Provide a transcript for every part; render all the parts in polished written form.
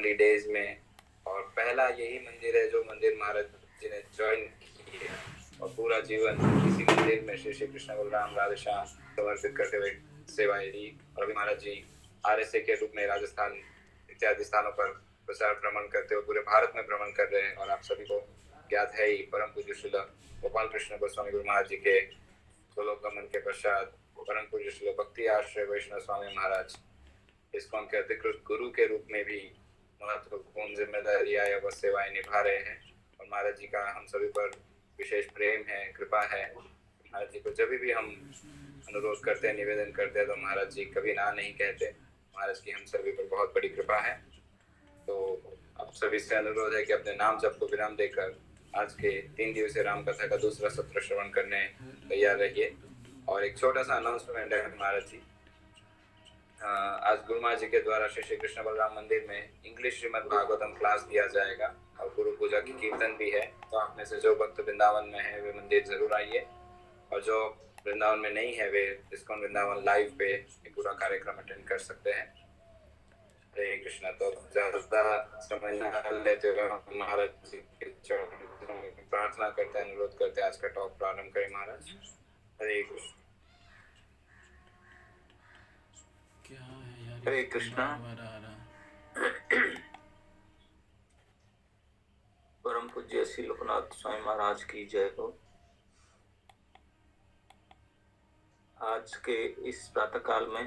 Early days में, और पहला यही मंदिर है जो मंदिर महाराज जी ने ज्वाइन किया और पूरा जीवन इसी मंदिर में श्री श्री कृष्ण बलराम राधे श्याम समर्पित करते हुए सेवाएं दी। और अभी महाराज जी RSA के रूप में राजस्थान इत्यादि स्थानों पर प्रचार भ्रमण करते हुए पूरे भारत में भ्रमण कर रहे हैं। और आप सभी को ज्ञात है ही, परम पूज्य श्री गोपाल कृष्ण गोस्वामी गुरु महाराज जी के गोलोक गमन के पश्चात परम पूज्य श्री भक्ति आश्रय वैष्णव स्वामी महाराज इस्कॉन के अधिकृत गुरु के रूप में भी महत्वपूर्ण जिम्मेदारियां व सेवाएं निभा रहे हैं। और महाराज जी का हम सभी पर विशेष प्रेम है, कृपा है। महाराज जी को जब भी हम अनुरोध करते हैं, निवेदन करते हैं, तो महाराज जी कभी ना नहीं कहते। महाराज की हम सभी पर बहुत बड़ी कृपा है। तो आप सभी से अनुरोध है कि अपने नाम जप को विराम देकर आज के 3 दिवसीय राम कथा का दूसरा सत्र श्रवण करने तैयार रहिए। और एक छोटा सा अनाउंसमेंट है महाराज जी, आज गुरु महाराज जी के द्वारा श्री श्री कृष्ण बलराम मंदिर में इंग्लिश श्रीमद् भागवतम क्लास दिया जाएगा और गुरु पूजा की कीर्तन भी है। तो आप में से जो भक्त वृंदावन में है वे मंदिर जरूर आइए, और जो वृंदावन में नहीं है वे इस्कॉन वृंदावन लाइव पे पूरा कार्यक्रम अटेंड कर सकते हैं। हरे कृष्णा। तो ज्यादा समय न लेते हुए महाराज जी के चरणों में प्रार्थना करते हैं, अनुरोध करते हैं आज का टॉक प्रारंभ करें। महाराज हरे कृष्ण। हरे कृष्णा। परम पूज्य श्री लोकनाथ स्वामी महाराज की जय हो। आज के इस प्रातः काल में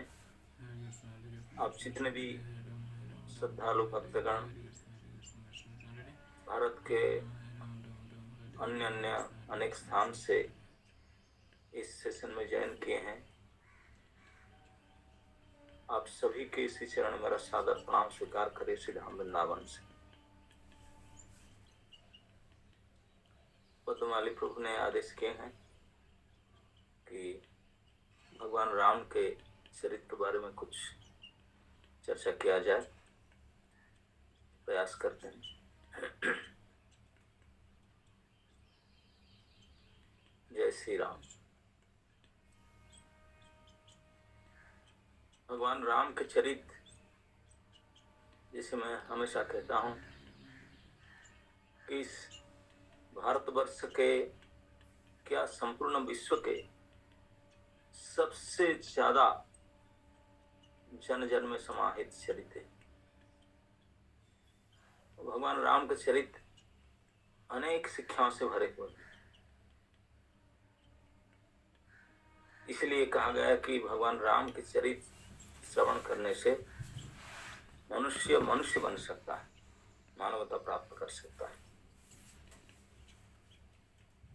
आप जितने भी श्रद्धालु भक्तगण भारत के अन्य अनेक स्थान से इस सेशन में ज्वाइन किए हैं, आप सभी के इसी चरण मेरा सादर प्रणाम स्वीकार करें श्री धाम वृंदावन से। पद्माली प्रभु ने आदेश किए हैं कि भगवान राम के चरित्र के बारे में कुछ चर्चा किया जाए, प्रयास करते हैं। जय श्री राम। भगवान राम के चरित्र, जिसे मैं हमेशा कहता हूँ कि इस भारतवर्ष के क्या संपूर्ण विश्व के सबसे ज्यादा जन जन में समाहित चरित्र है। भगवान राम के चरित्र अनेक शिक्षाओं से भरे हुए हैं। इसलिए कहा गया कि भगवान राम के चरित्र श्रवण करने से मनुष्य मनुष्य बन सकता है, मानवता प्राप्त कर सकता है।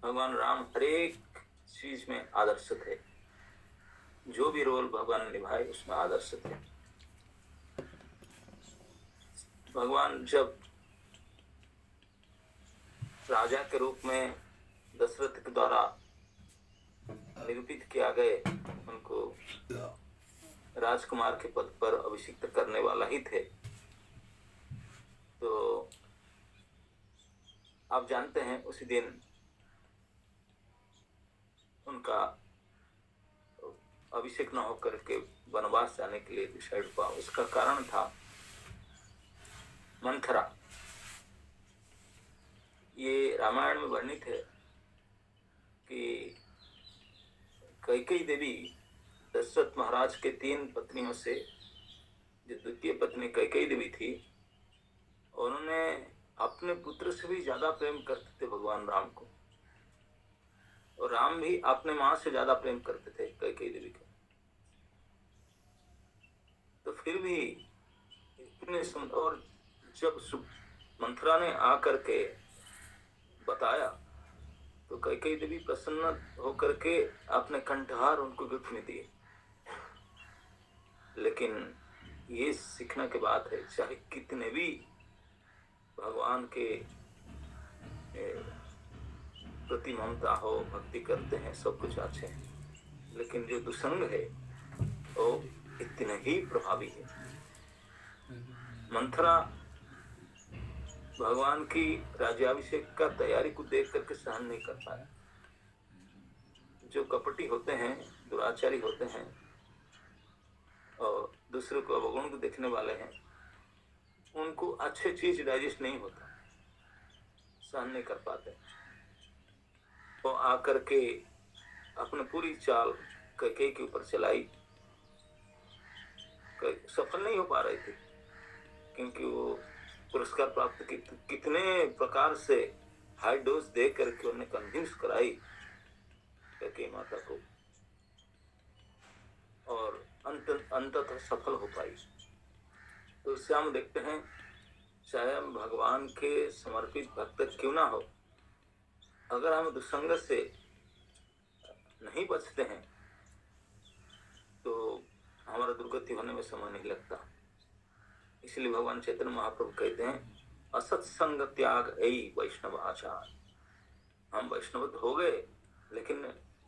भगवान राम हर एक चीज में आदर्श थे, जो भी रोल भगवान ने निभाए उसमें आदर्श थे। भगवान जब राजा के रूप में दशरथ के द्वारा निरूपित किया गए, उनको राजकुमार के पद पर अभिषिक्त करने वाला ही थे। तो आप जानते हैं उसी दिन उनका अभिषेक न होकर के वनवास जाने के लिए डिसाइड हुआ। उसका कारण था मंथरा। ये रामायण में वर्णित है कि कैकेयी देवी दशरथ महाराज के 3 पत्नियों से, जो द्वितीय पत्नी कैकेयी देवी थी, उन्होंने अपने पुत्र से भी ज्यादा प्रेम करते थे भगवान राम को, और राम भी अपने मां से ज्यादा प्रेम करते थे कैकेयी देवी को। तो फिर भी इतने और जब मंथरा ने आकर के बताया तो कैकेयी देवी प्रसन्न होकर के अपने कंठहार उनको गिफ्ट में दिए। लेकिन ये सीखने के बात है, चाहे कितने भी भगवान के प्रति ममता हो, भक्ति करते हैं, सब कुछ अच्छे हैं, लेकिन जो दुसंग है वो इतने ही प्रभावी है। मंथरा भगवान की राज्याभिषेक का तैयारी को देख करके सहन नहीं कर पाया। जो कपटी होते हैं, दुराचारी होते हैं और दूसरे को अवगुण को देखने वाले हैं, उनको अच्छे चीज डाइजेस्ट नहीं होता, सहन नहीं कर पाते, तो आकर के अपने पूरी चाल कैकेयी के ऊपर चलाई, सफल नहीं हो पा रही थी, क्योंकि वो पुरस्कार प्राप्त कितने प्रकार से हाई डोज दे करके उन्हें कन्विंस कराई कैकेयी माता को, और अंततः सफल हो पाई। तो इससे हम देखते हैं, चाहे हम भगवान के समर्पित भक्त क्यों ना हो, अगर हम दुसंग से नहीं बचते हैं तो हमारा दुर्गति होने में समय नहीं लगता। इसलिए भगवान चैतन्य महाप्रभु कहते हैं, असत्संग त्याग ऐ वैष्णव आचार। हम वैष्णव हो गए, लेकिन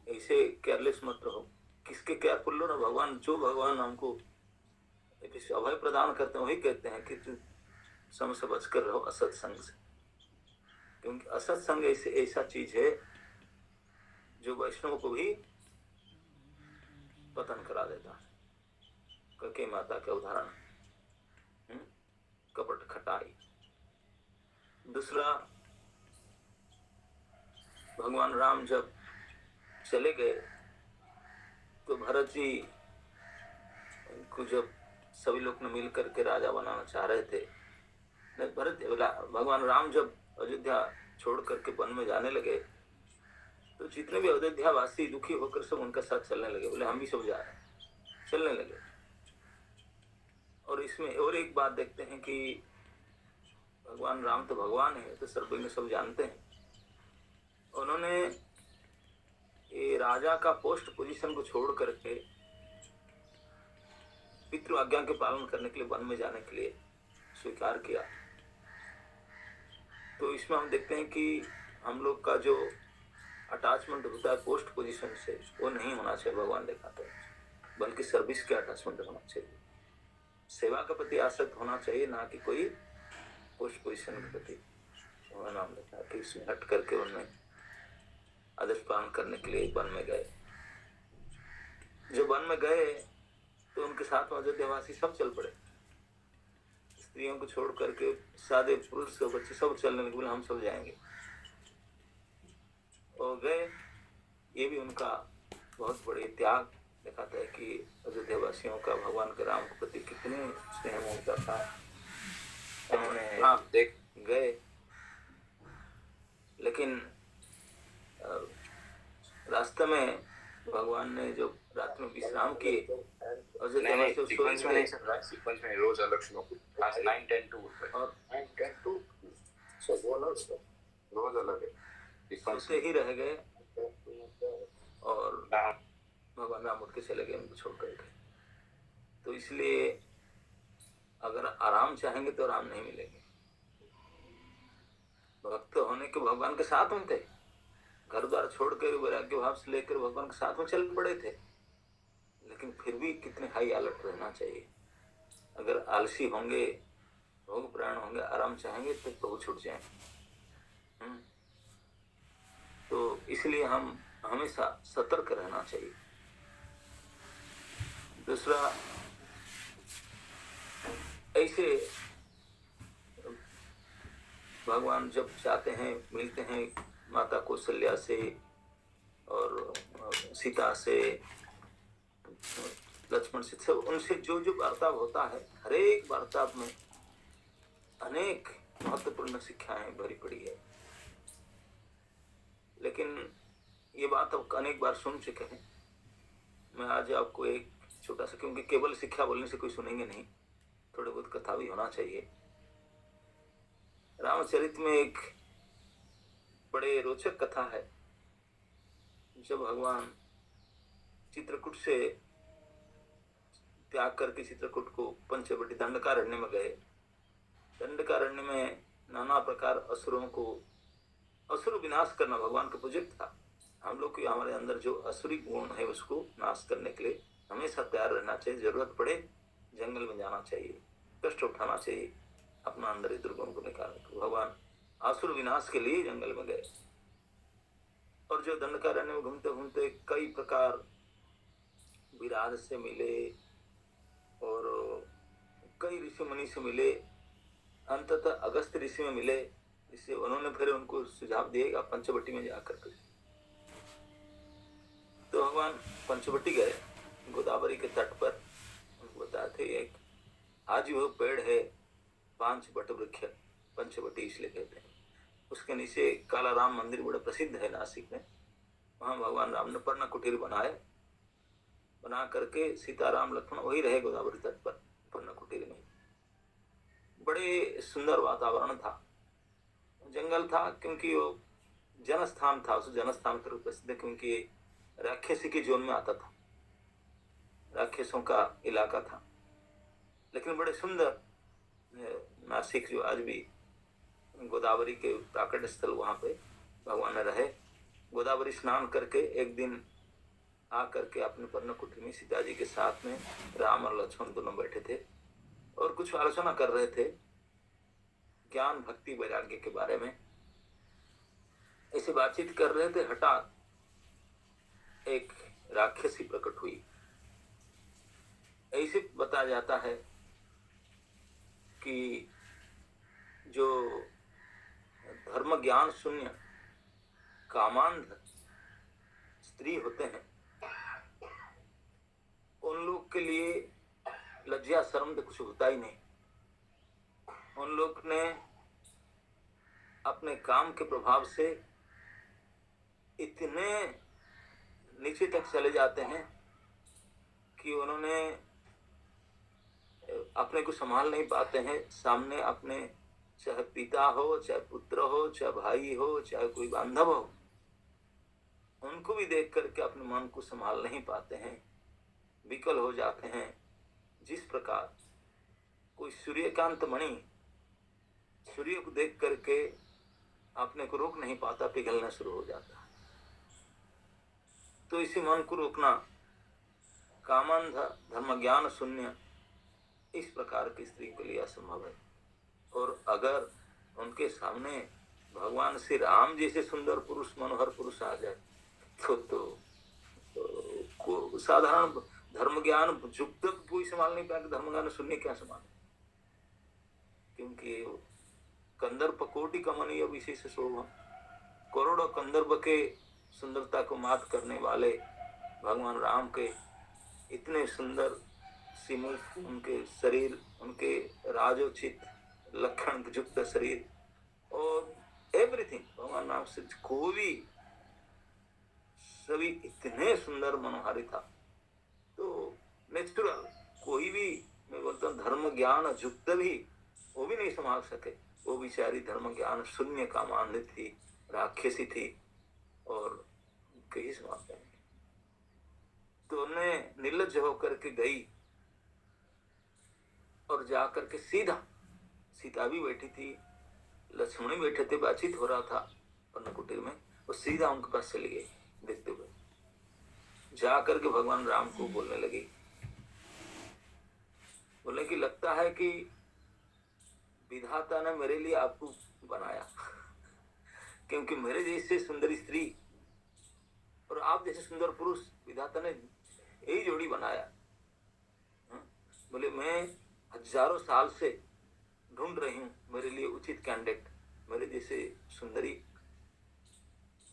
ऐसे केयरलेस मत रहो। किसके केयरफुल लो ना, भगवान जो भगवान हमको अभय प्रदान करते हैं वही कहते हैं कि तुम समय से बचकर रहो असत्संग से, क्योंकि असत्संग ऐसा चीज है जो वैष्णव को भी पतन करा देता है। कैकेयी माता का उदाहरण, कपट खटाई। दूसरा, भगवान राम जब चले गए तो भरत जी को जब सभी लोग ने मिल करके राजा बनाना चाह रहे थे, भगवान राम जब अयोध्या छोड़ करके वन में जाने लगे तो जितने भी अयोध्या वासी दुखी होकर सब उनका साथ चलने लगे, बोले हम भी सब जा रहे हैं, चलने लगे। और इसमें और एक बात देखते हैं कि भगवान राम तो भगवान है, तो सर्वज्ञ सब जानते हैं, उन्होंने ये राजा का पोस्ट पोजीशन को छोड़ करके पितृ आज्ञा के पालन करने के लिए वन में जाने के लिए स्वीकार किया। तो इसमें हम देखते हैं कि हम लोग का जो अटैचमेंट होता है पोस्ट पोजीशन से, वो नहीं होना चाहिए, भगवान दिखाते हैं, बल्कि सर्विस के अटैचमेंट होना चाहिए, सेवा के प्रति आसक्त होना चाहिए, ना कि कोई पोस्ट पोजीशन के प्रति। नाम देखा कि इसमें हट करके उनमें आदर्श पालन करने के लिए वन में गए। जब वन में गए तो उनके साथ अयोध्यावासी सब चल पड़े, स्त्रियों को छोड़ करके सादे पुरुष बच्चे सब चलने लगे, बोले हम सब जाएंगे, और गए। ये भी उनका बहुत बड़े त्याग दिखाता है कि अयोध्यावासियों का भगवान के राम के प्रति कितने स्नेह ममता था। उन्होंने देख गए, लेकिन रास्ते में भगवान ने जो रात में विश्राम किए, सीक्वेंस में रोज अलग श्लोक, आज 9-10-2 और 9-10-2 रोज अलग है, सोते ही रह गए और भगवान राम उठ के चले गए उनको छोड़ करके। तो इसलिए अगर आराम चाहेंगे तो आराम नहीं मिलेंगे। भक्त होने के भगवान के साथ में थे, घर द्वार छोड़कर वैराग्य भाव से लेकर भगवान के साथ में चल पड़े थे, लेकिन फिर भी कितने हाई अलर्ट रहना चाहिए। अगर आलसी होंगे, भोग प्राण होंगे, आराम चाहेंगे तो प्रभु छूट जाएंगे। तो इसलिए हम हमेशा सतर्क रहना चाहिए। दूसरा, ऐसे भगवान जब जाते हैं, मिलते हैं माता कौशल्या से और सीता से, लक्ष्मण से, सब उनसे जो जो वार्ताव होता है, हर एक वार्ताव में अनेक महत्वपूर्ण शिक्षाएं भरी पड़ी है। लेकिन ये बात अब अनेक बार सुन चुके हैं। मैं आज आपको एक छोटा सा, क्योंकि केवल शिक्षा बोलने से कोई सुनेंगे नहीं, थोड़ी बहुत कथा भी होना चाहिए। रामचरित में एक बड़े रोचक कथा है। जब भगवान चित्रकूट से त्याग करके चित्रकूट को पंचवटी दंडकारण्य में गए, दंडकारण्य में नाना प्रकार असुरों को, असुर विनाश करना भगवान का प्रोजेक्ट था। हम लोग के हमारे अंदर जो असुरी गुण है उसको नाश करने के लिए हमेशा तैयार रहना चाहिए। जरूरत पड़े जंगल में जाना चाहिए, कष्ट उठाना चाहिए, अपना अंदर दुर्गुण को निकालने को। भगवान असुर विनाश के लिए जंगल में गए, और जो दंडकारण्य में घूमते घूमते कई प्रकार विराट से मिले और कई ऋषि मुनि से मिले, अंततः अगस्त ऋषि में मिले। इससे उन्होंने फिर उनको सुझाव दिएगा पंचवटी में जाकर के। तो भगवान पंचवटी गए, गोदावरी के तट पर। उनको बताए थे एक आज वो पेड़ है पांच बट वृक्ष, पंचवटी इसलिए कहते हैं। उसके नीचे काला राम मंदिर बड़ा प्रसिद्ध है नासिक में। वहां भगवान राम ने पर्ण कुटीर बनाए, बना करके सीताराम लक्ष्मण वही रहे गोदावरी तट पर पर्ण कुटीर में। बड़े सुंदर वातावरण था, जंगल था, क्योंकि वो जनस्थान था। उस जनस्थान के रूप प्रसिद्ध, क्योंकि राक्षसी के जोन में आता था, राक्षसों का इलाका था। लेकिन बड़े सुंदर नासिक जो आज भी गोदावरी के प्राकट स्थल, वहां पे भगवान रहे। गोदावरी स्नान करके एक दिन आ करके अपने पर्ण कुटीर में सीता जी के साथ में राम और लक्ष्मण दोनों बैठे थे और कुछ आलोचना कर रहे थे ज्ञान भक्ति वैराग्य के बारे में। ऐसे बातचीत कर रहे थे, हठात एक राक्षसी प्रकट हुई। ऐसे बताया जाता है कि जो धर्म ज्ञान शून्य कामांध स्त्री होते हैं, उन लोग के लिए लज्जा शर्म तो कुछ होता ही नहीं। उन लोग ने अपने काम के प्रभाव से इतने नीचे तक चले जाते हैं कि उन्होंने अपने को संभाल नहीं पाते हैं। सामने अपने चाहे पिता हो, चाहे पुत्र हो, चाहे भाई हो, चाहे कोई बांधव हो, उनको भी देख करके अपने मन को संभाल नहीं पाते हैं, विकल हो जाते हैं। जिस प्रकार कोई सूर्यकांत मणि सूर्य को देख करके अपने को रोक नहीं पाता, पिघलना शुरू हो जाता है। तो इसी मन को रोकना कामांध धर्म ज्ञान शून्य इस प्रकार की स्त्री के लिए असंभव है। और अगर उनके सामने भगवान श्री राम जैसे सुंदर पुरुष, मनोहर पुरुष आ जाए तो साधारण धर्म ज्ञान युक्त कोई संभाल नहीं पाएगा। धर्म ज्ञान शून्य क्या संभाले, क्योंकि कंदर्प कोटि कमनीय विशेष शोभा, करोड़ों कंदर्प के सुंदरता को मात करने वाले भगवान राम के इतने सुंदर सिमुख, उनके शरीर, उनके राजोचित लक्षण युक्त शरीर और एवरीथिंग, भगवान राम से कोई भी सभी इतने सुंदर मनोहारी था। तो नेचुरल कोई भी, मैं बोलता हूँ धर्म ज्ञान युक्त भी वो भी नहीं संभाल सके। वो बेचारी धर्म ज्ञान शून्य कामांध थी, राक्षसी थी और कहीं संभाल पाएंगे। तो उन्हें निर्लज्ज होकर के गई और जाकर के सीधा, सीता भी बैठी थी, लक्ष्मण भी बैठे थे, बातचीत हो रहा था पर्ण कुटीर में, वो सीधा उनके पास चली गई। देखते हुए जाकर के भगवान राम को बोलने लगी, बोलने की लगता है कि विधाता ने मेरे लिए आपको बनाया क्योंकि मेरे जैसे सुंदर स्त्री और आप जैसे सुंदर पुरुष विधाता ने यही जोड़ी बनाया। बोले मैं हजारों साल से ढूंढ रही हूँ मेरे लिए उचित कैंडिडेट, मेरे जैसे सुंदरी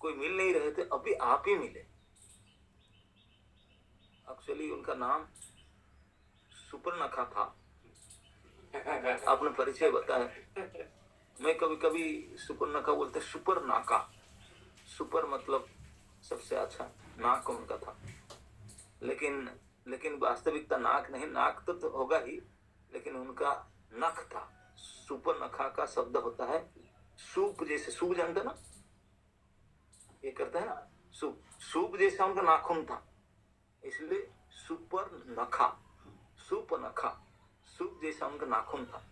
कोई मिल नहीं रहे थे, अभी आप ही मिले। एक्चुअली उनका नाम सुपर्णखा था, आपने परिचय बताया। मैं कभी कभी सुपर्णखा बोलते, सुपर्णाका। सुपर मतलब सबसे अच्छा, नाक उनका था, लेकिन वास्तविकता नाक नहीं, नाक तो होगा ही, लेकिन उनका नख था। सुपर्णखा का शब्द होता है सूप, जैसे सूप जानते ना, ये करता है ना सूप, सूप जैसा उनका नाखून था, इसलिए सुपर्णखा, सुपर्णखा, सूप जैसा उनका नाखून था।